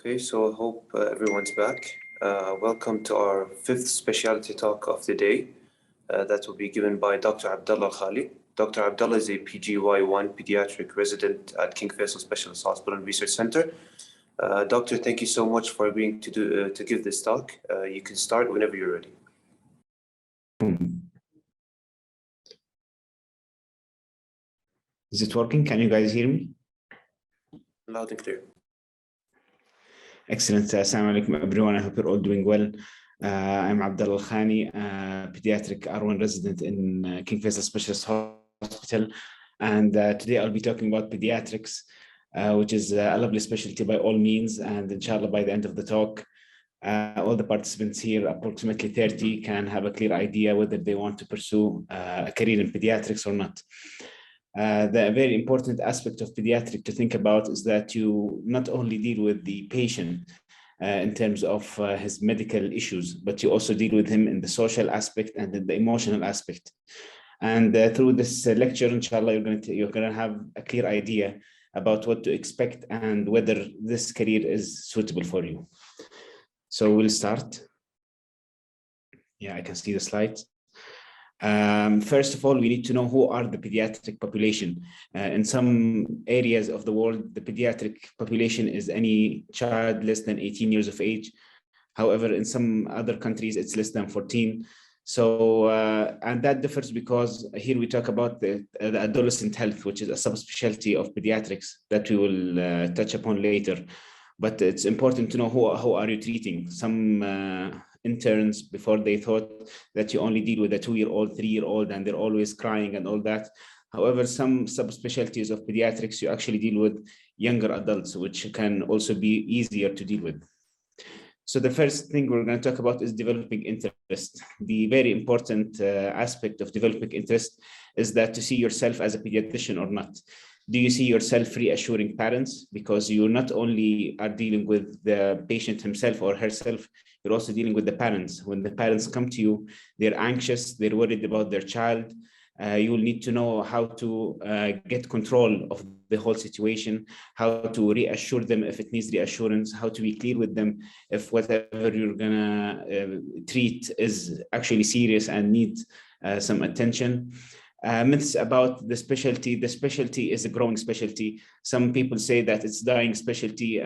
Okay, so I hope everyone's back. Welcome to our fifth specialty talk of the day. That will be given by Dr. Abdullah Alkhani. Dr. Abdullah is a PGY1 pediatric resident at King Faisal Specialist Hospital and Research Center. Doctor, thank you so much for agreeing to give this talk. You can start whenever you're ready. Is it working? Can you guys hear me? Loud and clear. Excellent. Assalamu alaikum, everyone. I hope you're all doing well. I'm Abdullah Alkhani, pediatric R1 resident in King Faisal Specialist Hospital. And today I'll be talking about pediatrics, which is a lovely specialty by all means. And inshallah, by the end of the talk, all the participants here, approximately 30, can have a clear idea whether they want to pursue a career in pediatrics or not. The very important aspect of pediatric to think about is that you not only deal with the patient in terms of his medical issues, but you also deal with him in the social aspect and in the emotional aspect. And through this lecture, inshallah, you're going to have a clear idea about what to expect and whether this career is suitable for you. So we'll start. Yeah, I can see the slides. First of all, we need to know who are the pediatric population. In some areas of the world, the pediatric population is any child less than 18 years of age. However, in some other countries, it's less than 14. So, and that differs because here we talk about the adolescent health, which is a subspecialty of pediatrics that we will touch upon later. But it's important to know who are you treating. Some interns, before, they thought that you only deal with a 2-year-old, 3-year-old, and they're always crying and all that. However, some subspecialties of pediatrics, you actually deal with younger adults, which can also be easier to deal with. So the first thing we're going to talk about is developing interest. The very important aspect of developing interest is that to see yourself as a pediatrician or not. Do you see yourself reassuring parents? Because you not only are dealing with the patient himself or herself, you're also dealing with the parents. When the parents come to you, they're anxious, they're worried about their child. You will need to know how to get control of the whole situation, how to reassure them if it needs reassurance, how to be clear with them if whatever you're gonna treat is actually serious and needs some attention. Myths about the specialty. The specialty is a growing specialty. Some people say that it's dying specialty,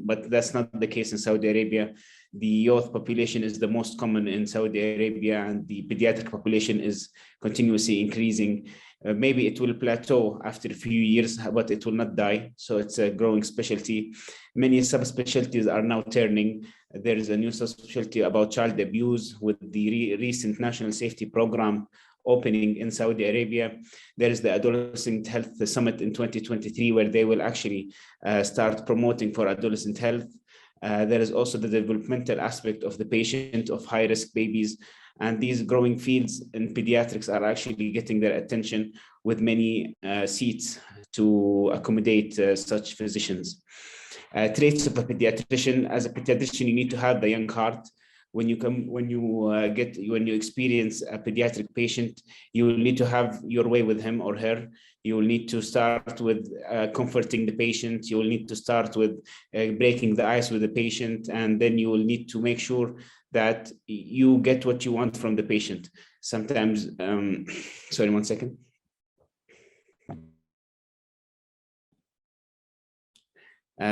but that's not the case in Saudi Arabia. The youth population is the most common in Saudi Arabia, and the pediatric population is continuously increasing. Maybe it will plateau after a few years, but it will not die. So it's a growing specialty. Many subspecialties are now turning. There is a new subspecialty about child abuse with the recent National Safety Program opening in Saudi Arabia. There is the Adolescent Health Summit in 2023, where they will actually start promoting for adolescent health. There is also the developmental aspect of the patient, of high-risk babies. And these growing fields in pediatrics are actually getting their attention with many seats to accommodate such physicians. Traits of a pediatrician. As a pediatrician, you need to have the young heart. When you experience a pediatric patient, you will need to have your way with him or her. You will need to start with comforting the patient. You will need to start with breaking the ice with the patient, and then you will need to make sure that you get what you want from the patient. Sometimes, sorry, 1 second.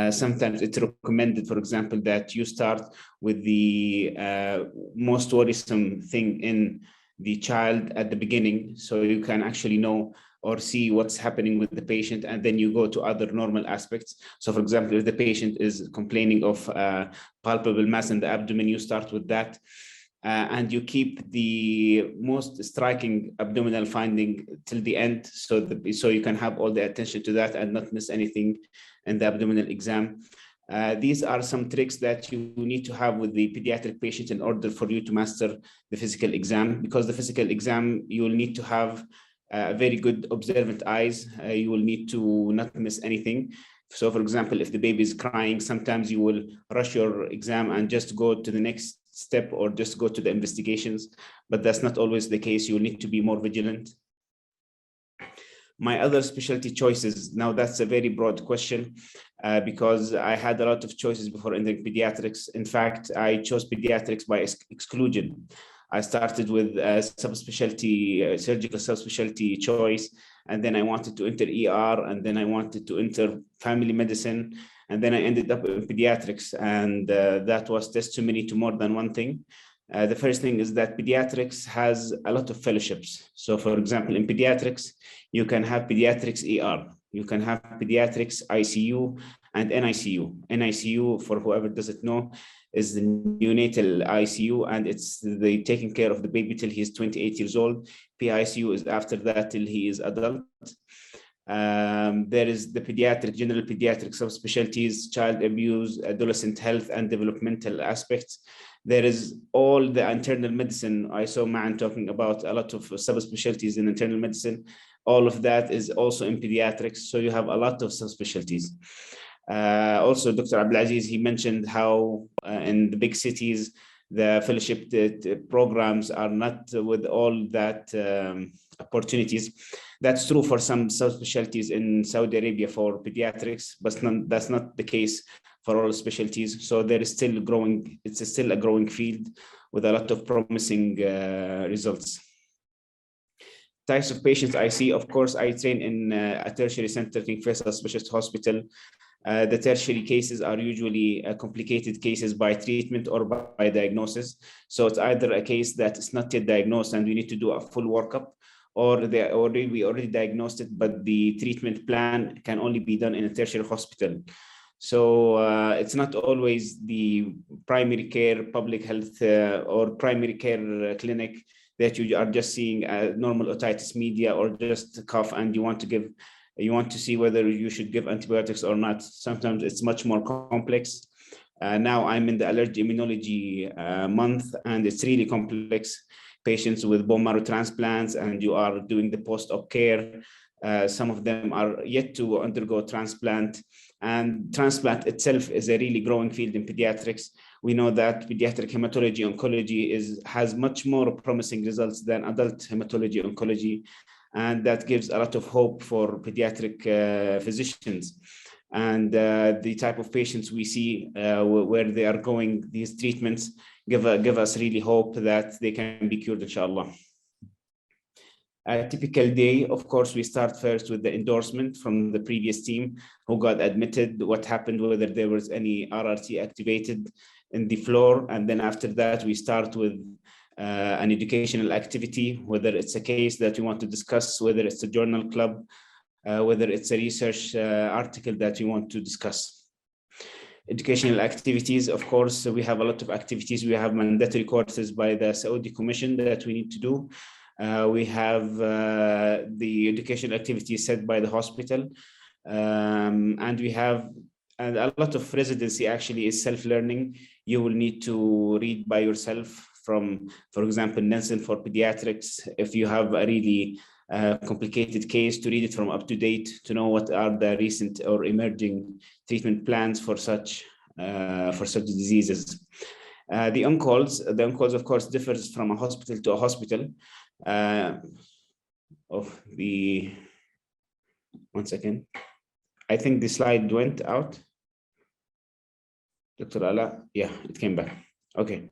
Sometimes it's recommended, for example, that you start with the most worrisome thing in the child at the beginning, so you can actually know or see what's happening with the patient, and then you go to other normal aspects. So, for example, if the patient is complaining of palpable mass in the abdomen, you start with that. And you keep the most striking abdominal finding till the end, so you can have all the attention to that and not miss anything in the abdominal exam. These are some tricks that you need to have with the pediatric patient in order for you to master the physical exam, because the physical exam, you will need to have very good observant eyes. You will need to not miss anything. So, for example, if the baby is crying, sometimes you will rush your exam and just go to the next step or just go to the investigations, but that's not always the case. You will need to be more vigilant. My other specialty choices, now that's a very broad question. because I had a lot of choices before entering pediatrics. In fact, I chose pediatrics by exclusion. I started with a subspecialty, surgical subspecialty choice, and then I wanted to enter ER, and then I wanted to enter family medicine, and then I ended up in pediatrics, and that was testimony to more than one thing. The first thing is that pediatrics has a lot of fellowships. So for example, in pediatrics, you can have pediatrics ER, you can have pediatrics ICU and NICU. NICU, for whoever doesn't know, is the neonatal ICU, and it's the taking care of the baby till he's 28 years old. PICU is after that till he is adult. There is the general pediatric subspecialties, child abuse, adolescent health, and developmental aspects. There is all the internal medicine. I saw Ma'an talking about a lot of subspecialties in internal medicine. All of that is also in pediatrics. So you have a lot of subspecialties. Also, Dr. Abdulaziz, he mentioned how in the big cities, the fellowship programs are not with all that opportunities. That's true for some subspecialties in Saudi Arabia for pediatrics, but that's not the case for all specialties. So there is still growing, it's still a growing field with a lot of promising results. Types of patients I see, of course, I train in a tertiary center, King Faisal Specialist Hospital. The tertiary cases are usually complicated cases by treatment or by diagnosis. So it's either a case that is not yet diagnosed and we need to do a full workup, or we already diagnosed it, but the treatment plan can only be done in a tertiary hospital. So it's not always the primary care, public health, or primary care clinic that you are just seeing a normal otitis media or just cough and you want to see whether you should give antibiotics or not. Sometimes it's much more complex. Now I'm in the allergy immunology month, and it's really complex. Patients with bone marrow transplants, and you are doing the post-op care. Some of them are yet to undergo transplant, and transplant itself is a really growing field in pediatrics. We know that pediatric hematology oncology has much more promising results than adult hematology oncology, and that gives a lot of hope for pediatric physicians. And the type of patients we see where they are going, these treatments give us really hope that they can be cured, inshallah. A typical day, of course, we start first with the endorsement from the previous team who got admitted, what happened, whether there was any RRT activated in the floor. And then after that, we start with an educational activity, whether it's a case that we want to discuss, whether it's a journal club, whether it's a research article that we want to discuss. Educational activities, of course, we have a lot of activities. We have mandatory courses by the Saudi Commission that we need to do. We have the educational activities set by the hospital. And we have a lot of residency actually is self-learning. You will need to read by yourself from, for example, Nelson for pediatrics. If you have a really complicated case, to read it from up to date, to know what are the recent or emerging treatment plans for such diseases. The on-calls, of course, differs from a hospital to a hospital. One second. I think the slide went out. Dr. Ala, yeah, it came back. Okay.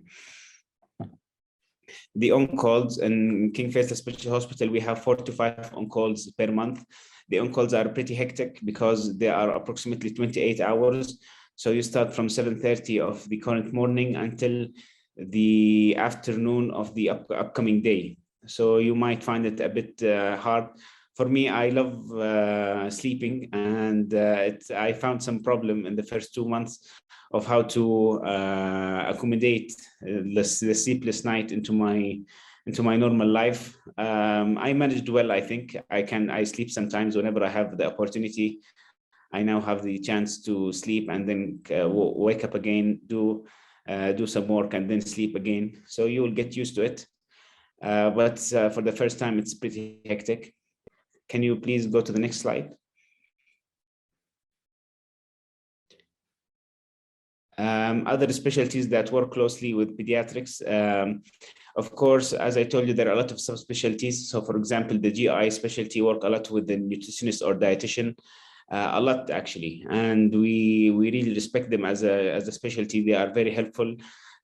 The on-calls in King Faisal Specialty Hospital, we have 4 to 5 on-calls per month. The on-calls are pretty hectic because they are approximately 28 hours. So you start from 7:30 of the current morning until the afternoon of the upcoming day. So you might find it a bit hard. For me, I love sleeping, and I found some problem in the first 2 months of how to accommodate the sleepless night into my normal life. I managed well, I think. I sleep sometimes whenever I have the opportunity. I now have the chance to sleep and then wake up again, do some work and then sleep again. So you will get used to it. But for the first time, it's pretty hectic. Can you please go to the next slide? Other specialties that work closely with pediatrics. Of course, as I told you, there are a lot of subspecialties. So for example, the GI specialty work a lot with the nutritionist or dietitian. a lot actually, and we really respect them as a specialty. They are very helpful.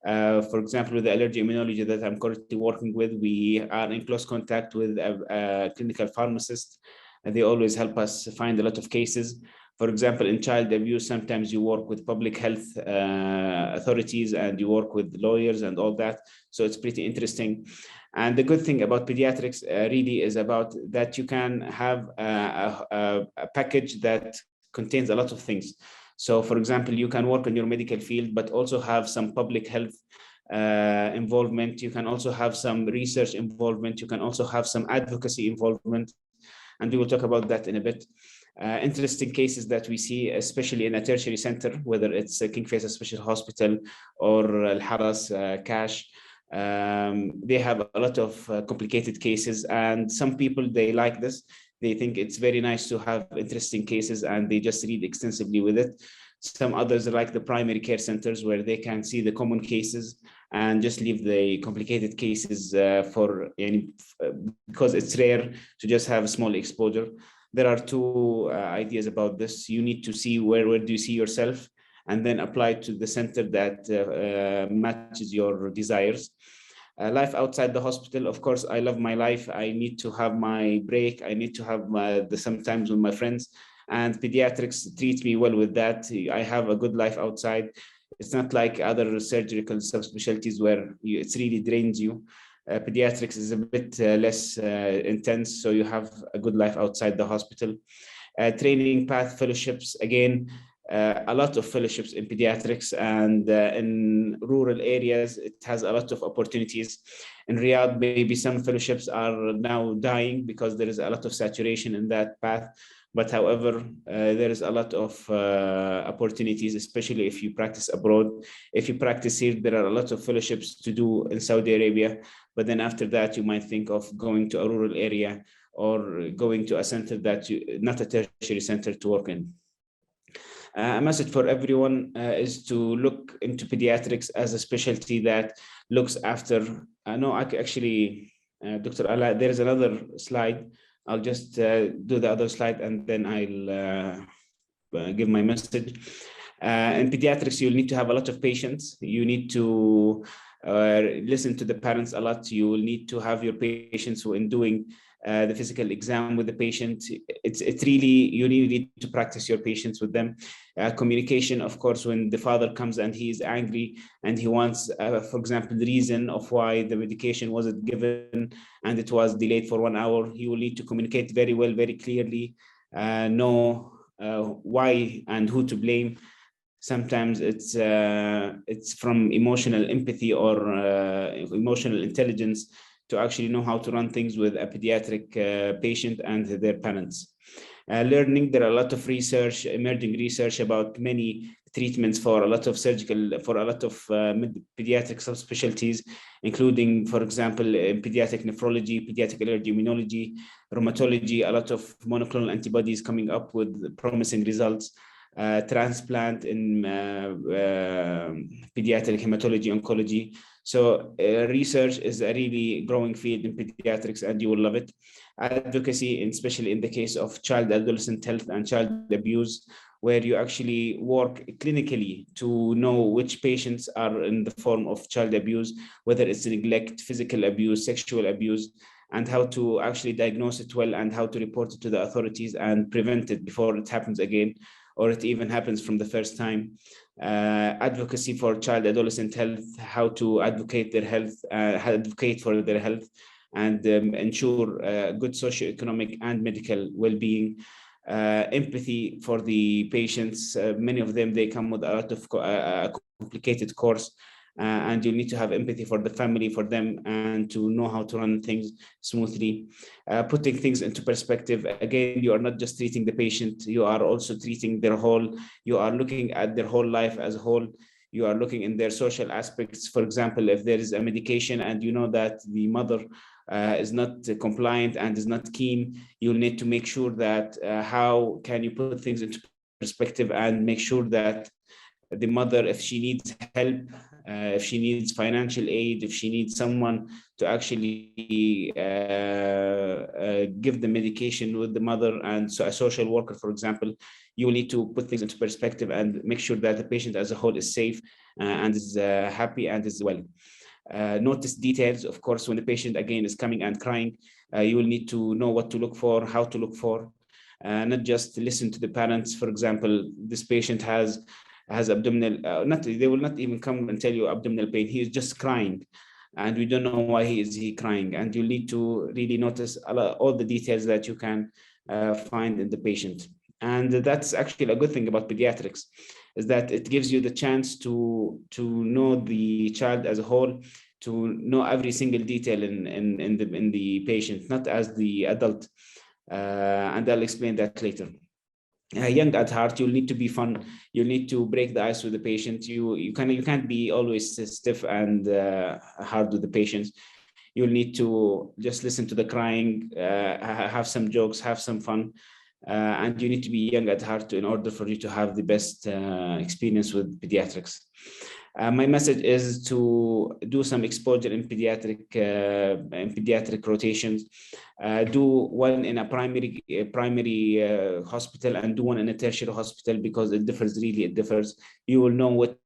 For example, with the allergy immunology that I'm currently working with, we are in close contact with a clinical pharmacist, and they always help us find a lot of cases. For example, in child abuse, sometimes you work with public health authorities and you work with lawyers and all that. So it's pretty interesting. And the good thing about pediatrics really is about that you can have a package that contains a lot of things. So for example, you can work in your medical field, but also have some public health involvement. You can also have some research involvement. You can also have some advocacy involvement. And we will talk about that in a bit. Interesting cases that we see, especially in a tertiary center, whether it's King Faisal Special Hospital or Al Haras, Cash. They have a lot of complicated cases, and some people, they like this. They think it's very nice to have interesting cases, and they just read extensively with it. Some others like the primary care centers, where they can see the common cases and just leave the complicated cases because it's rare to just have small exposure. There are two ideas about this. You need to see where do you see yourself, and then apply to the center that matches your desires. Life outside the hospital, of course, I love my life. I need to have my break. I need to have sometimes with my friends, and pediatrics treats me well with that. I have a good life outside. It's not like other surgical subspecialties where it really drains you. Pediatrics is a bit less intense, so you have a good life outside the hospital. Training path, fellowships, again, a lot of fellowships in pediatrics, and in rural areas, it has a lot of opportunities. In Riyadh, maybe some fellowships are now dying because there is a lot of saturation in that path. But however, there is a lot of opportunities, especially if you practice abroad. If you practice here, there are a lot of fellowships to do in Saudi Arabia. But then after that, you might think of going to a rural area or going to a center not a tertiary center to work in. A message for everyone is to look into pediatrics as a specialty that looks after. No, actually, Dr. Ala, there is another slide. I'll just do the other slide, and then I'll give my message. In pediatrics, you'll need to have a lot of patience. You need to listen to the parents a lot. You will need to have your patients in doing the physical exam with the patient. It's really, you need to practice your patients with them. Communication, of course, when the father comes and he is angry and he wants, for example, the reason of why the medication wasn't given and it was delayed for 1 hour, he will need to communicate very well, very clearly, know why and who to blame. Sometimes it's from emotional empathy or emotional intelligence to actually know how to run things with a pediatric patient and their parents. Learning, there are a lot of research, emerging research about many treatments for a lot of pediatric subspecialties, including, for example, pediatric nephrology, pediatric allergy immunology, rheumatology, a lot of monoclonal antibodies coming up with promising results. Transplant in pediatric hematology oncology. So research is a really growing field in pediatrics, and you will love it. Advocacy, especially in the case of child adolescent health and child abuse, where you actually work clinically to know which patients are in the form of child abuse, whether it's neglect, physical abuse, sexual abuse, and how to actually diagnose it well and how to report it to the authorities and prevent it before it happens again, or it even happens from the first time. Advocacy for child adolescent health, how to advocate their health, advocate for their health, and ensure good socioeconomic and medical well-being. Empathy for the patients. Many of them, they come with a lot of complicated course, and you need to have empathy for the family, for them, and to know how to run things smoothly. Putting things into perspective, again, you are not just treating the patient, you are also treating their whole, you are looking at their whole life as a whole. You are looking in their social aspects. For example, if there is a medication and you know that the mother is not compliant and is not keen, you'll need to make sure that how can you put things into perspective and make sure that the mother, if she needs help, if she needs financial aid, if she needs someone to actually give the medication with the mother, and so a social worker, for example, you will need to put things into perspective and make sure that the patient as a whole is safe and is happy and is well. Notice details, of course, when the patient again is coming and crying, you will need to know what to look for, how to look for, not just listen to the parents. For example, this patient has abdominal, they will not even come and tell you abdominal pain. He is just crying, and we don't know why he is crying. And you need to really notice all the details that you can find in the patient. And that's actually a good thing about pediatrics, is that it gives you the chance to know the child as a whole, to know every single detail in the patient, not as the adult. And I'll explain that later. Young at heart, you'll need to be fun. You'll need to break the ice with the patient. You can't be always stiff and hard with the patients. You'll need to just listen to the crying, have some jokes, have some fun. And you need to be young at heart in order for you to have the best experience with pediatrics. My message is to do some exposure in pediatric rotations. Do one in a primary hospital and do one in a tertiary hospital, because it differs. You will know which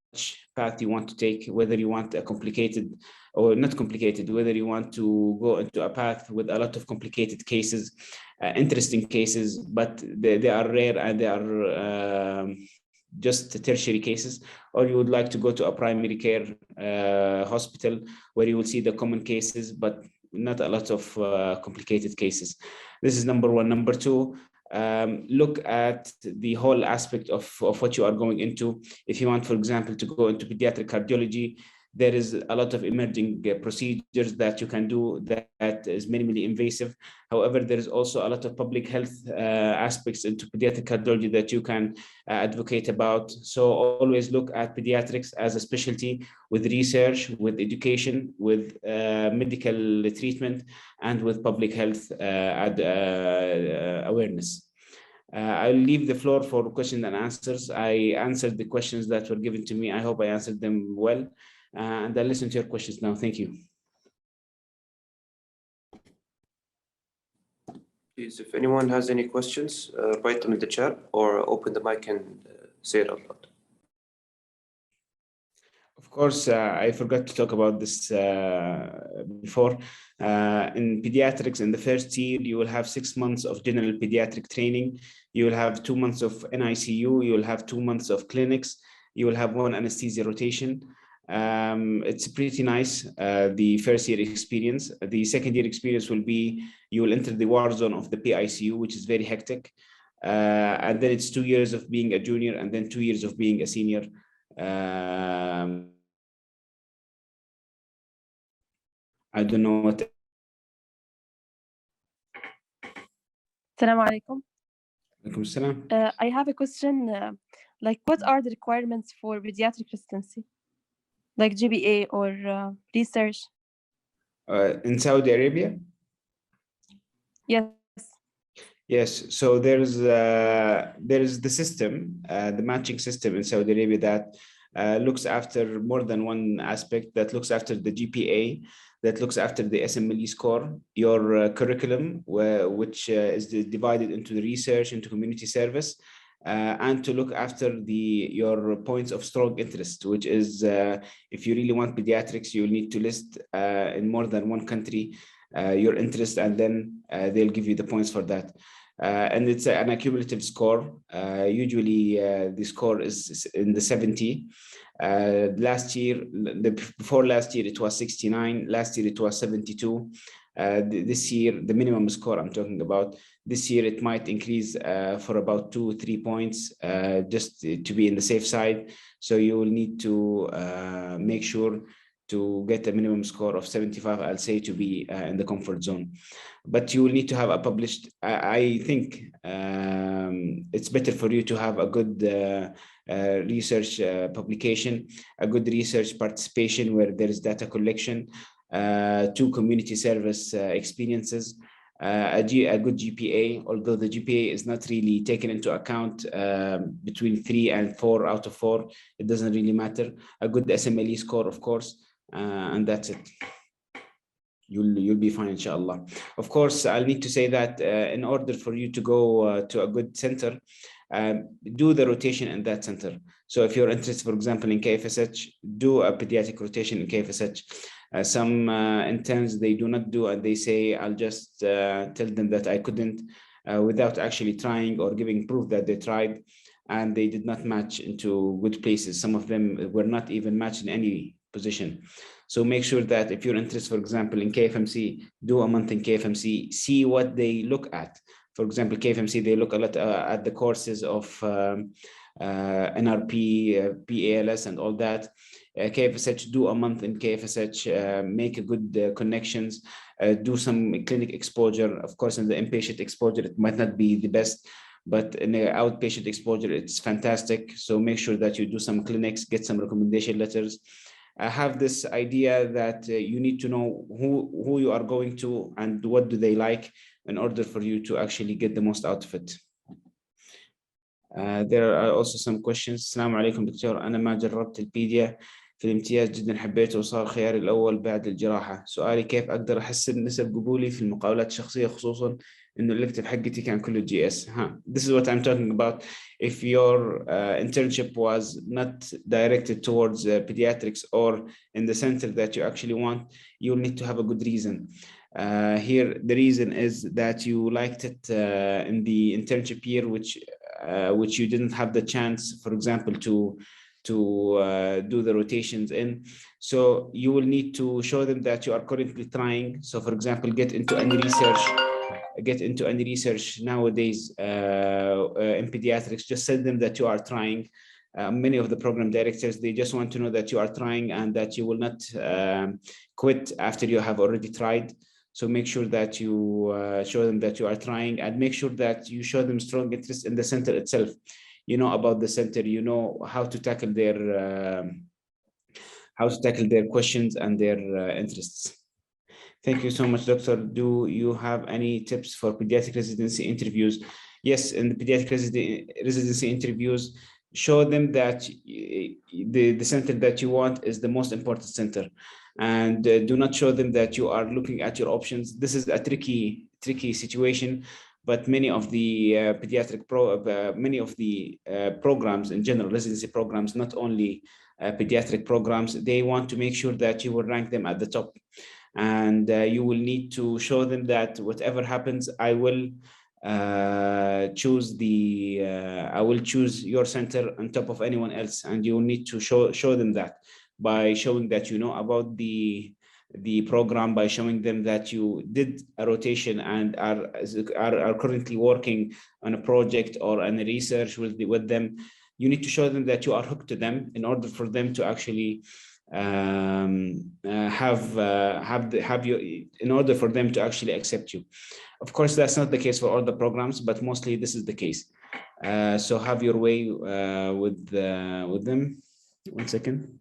path you want to take, whether you want a complicated or not complicated, whether you want to go into a path with a lot of complicated cases, interesting cases, but they are rare and they are just tertiary cases, or you would like to go to a primary care hospital where you will see the common cases, but not a lot of complicated cases. This is number one. Number two, look at the whole aspect of what you are going into. If you want, for example, to go into pediatric cardiology, there is a lot of emerging procedures that you can do that is minimally invasive. However, there is also a lot of public health aspects into pediatric cardiology that you can advocate about. So always look at pediatrics as a specialty, with research, with education, with medical treatment, and with public health awareness. I'll leave the floor for questions and answers. I answered the questions that were given to me. I hope I answered them well. And I'll listen to your questions now. Thank you. Please, if anyone has any questions, write them in the chat or open the mic and say it out loud. Of course, I forgot to talk about this before. In pediatrics, in the first year, you will have 6 months of general pediatric training. You will have 2 months of NICU. You will have 2 months of clinics. You will have 1 anesthesia rotation. It's pretty nice, the first year experience. The second year experience will be, you will enter the war zone of the PICU, which is very hectic. And then it's 2 years of being a junior, and then 2 years of being a senior. I don't know what. Assalamu alaikum. Alaikum salam. I have a question. Like, what are the requirements for pediatric residency? Like GBA or research? In Saudi Arabia? Yes. Yes. So there's the system, the matching system in Saudi Arabia that looks after more than one aspect, that looks after the GPA, that looks after the SMLE score, your curriculum, which is divided into the research, into community service, and to look after your points of strong interest, which is if you really want pediatrics, you'll need to list in more than one country your interest, and then they'll give you the points for that. And it's an accumulative score. Usually the score is in the 70. Last year, before last year, it was 69. Last year, it was 72. This year, the minimum score I'm talking about, this year it might increase for about 2-3 points, just to be in the safe side. So you will need to make sure to get a minimum score of 75, I'll say, to be in the comfort zone. But you will need to have a published, I think it's better for you to have a good research publication, a good research participation where there is data collection, 2 community service experiences, a good GPA, although the GPA is not really taken into account, between 3 and 4 out of 4. It doesn't really matter. A good SMLE score, of course, and that's it. You'll be fine, inshallah. Of course, I'll need to say that in order for you to go to a good center, do the rotation in that center. So if you're interested, for example, in KFSH, do a pediatric rotation in KFSH. Some interns, they do not do, and they say, I'll just tell them that I couldn't, without actually trying or giving proof that they tried, and they did not match into good places. Some of them were not even matched in any position. So make sure that if you're interested, for example, in KFMC, do a month in KFMC, see what they look at. For example, KFMC, they look a lot at the courses of NRP, PALS, and all that. KFSH, do a month in KFSH, make a good connections, do some clinic exposure. Of course, in the inpatient exposure, it might not be the best, but in the outpatient exposure, it's fantastic. So make sure that you do some clinics, get some recommendation letters. I have this idea that you need to know who you are going to and what do they like in order for you to actually get the most out of it. There are also some questions. السلام عليكم دكتور، أنا ما جربت البيديا في الامتياز، جدا حبيته وصار خياري الأول بعد الجراحة. سؤالي كيف أقدر أحسن نسب قبولي في المقاولات الشخصية، خصوصا إنه الإلكتيف حقتي كان كله GS. This is what I'm talking about. If your internship was not directed towards pediatrics or in the center that you actually want, you'll need to have a good reason. Here, the reason is that you liked it in the internship year, which you didn't have the chance, for example, to do the rotations in. So you will need to show them that you are currently trying. So, for example, get into any research nowadays in pediatrics. Just tell them that you are trying. Many of the program directors, they just want to know that you are trying and that you will not quit after you have already tried. So make sure that you show them that you are trying, and make sure that you show them strong interest in the center itself. You know about the center, you know how to tackle their questions and their interests. Thank you so much, Doctor. Do you have any tips for pediatric residency interviews? Yes, in the pediatric residency interviews, show them that the center that you want is the most important center. And do not show them that you are looking at your options. This is a tricky situation, but many of the programs in general, residency programs, not only pediatric programs, they want to make sure that you will rank them at the top. And you will need to show them that whatever happens, I will choose your center on top of anyone else. And you will need to show them that by showing that you know about the program, by showing them that you did a rotation and are currently working on a project or on a research with them. You need to show them that you are hooked to them in order for them to actually in order for them to actually accept you. Of course, that's not the case for all the programs, but mostly this is the case. So have your way with them. One second.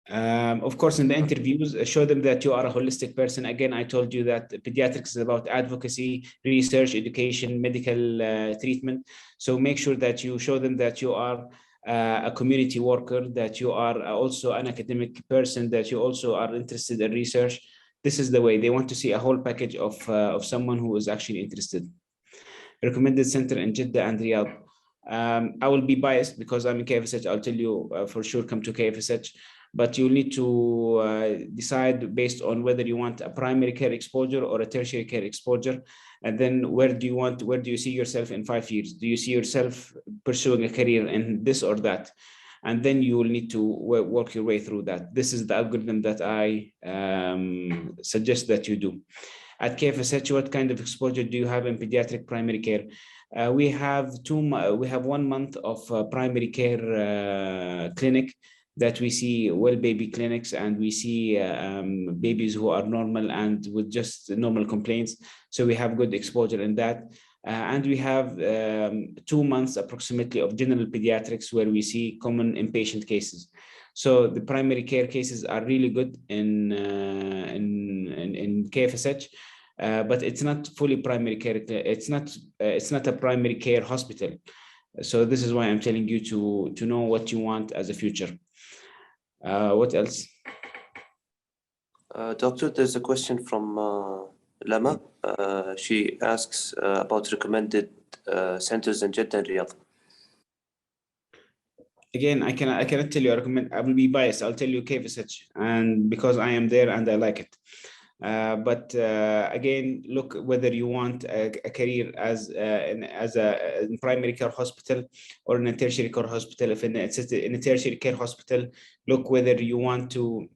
Of course, in the interviews, show them that you are a holistic person. Again, I told you that pediatrics is about advocacy, research, education, medical treatment. So make sure that you show them that you are a community worker, that you are also an academic person, that you also are interested in research. This is the way. They want to see a whole package of someone who is actually interested. Recommended center in Jeddah and Riyadh. I will be biased because I'm in KFSH. I'll tell you for sure, come to KFSH. But you need to decide based on whether you want a primary care exposure or a tertiary care exposure. And then where do you see yourself in 5 years? Do you see yourself pursuing a career in this or that? And then you will need to work your way through that. This is the algorithm that I suggest that you do. At KFSH, what kind of exposure do you have in pediatric primary care? We have 1 month of primary care clinic that we see well baby clinics, and we see babies who are normal and with just normal complaints. So we have good exposure in that. And we have 2 months approximately of general pediatrics where we see common inpatient cases. So the primary care cases are really good in KFSH. but it's not fully primary care. It's not a primary care hospital. So this is why I'm telling you to know what you want as a future. What else? Doctor, there's a question from Lama. She asks about recommended centers in Jeddah and Riyadh. Again, I cannot tell you. I will be biased. I'll tell you KFSH, and because I am there and I like it. But again, look whether you want a career as a primary care hospital or in a tertiary care hospital. If in a tertiary care hospital, look whether you want to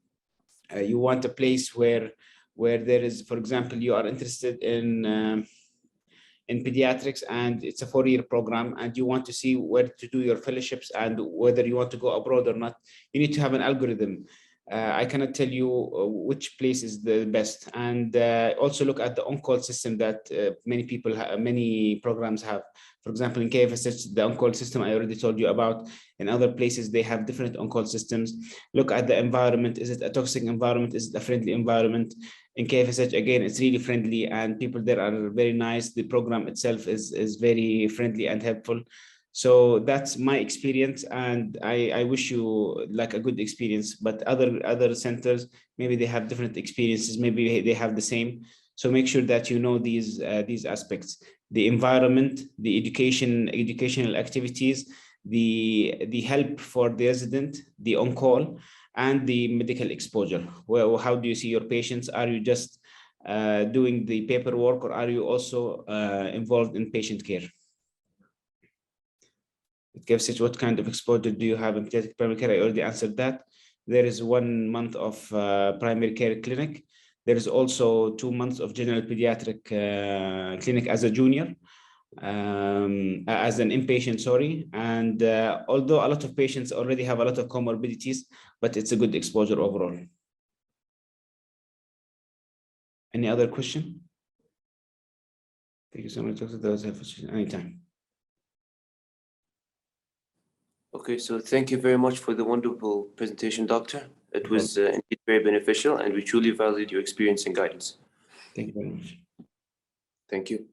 you want a place where there is, for example, you are interested in pediatrics and it's a 4-year program and you want to see where to do your fellowships and whether you want to go abroad or not. You need to have an algorithm. I cannot tell you which place is the best. And also look at the on-call system that many programs have. For example, in KFSH, the on-call system I already told you about. In other places, they have different on-call systems. Look at the environment. Is it a toxic environment? Is it a friendly environment? In KFSH, again, it's really friendly and people there are very nice. The program itself is very friendly and helpful. So that's my experience, and I wish you like a good experience. But other centers, maybe they have different experiences, maybe they have the same. So make sure that you know these aspects: the environment, the educational activities, the help for the resident, the on-call, and the medical exposure. Well, how do you see your patients? Are you just doing the paperwork, or are you also involved in patient care? It gives it what kind of exposure do you have in pediatric primary care? I already answered that. There is 1 month of primary care clinic. There is also 2 months of general pediatric clinic as a junior, as an inpatient, sorry. And although a lot of patients already have a lot of comorbidities, but it's a good exposure overall. Any other question? Thank you so much, Dr. That was helpful. Anytime. Okay, so thank you very much for the wonderful presentation, Doctor. It was indeed very beneficial, and we truly valued your experience and guidance. Thank you very much. Thank you.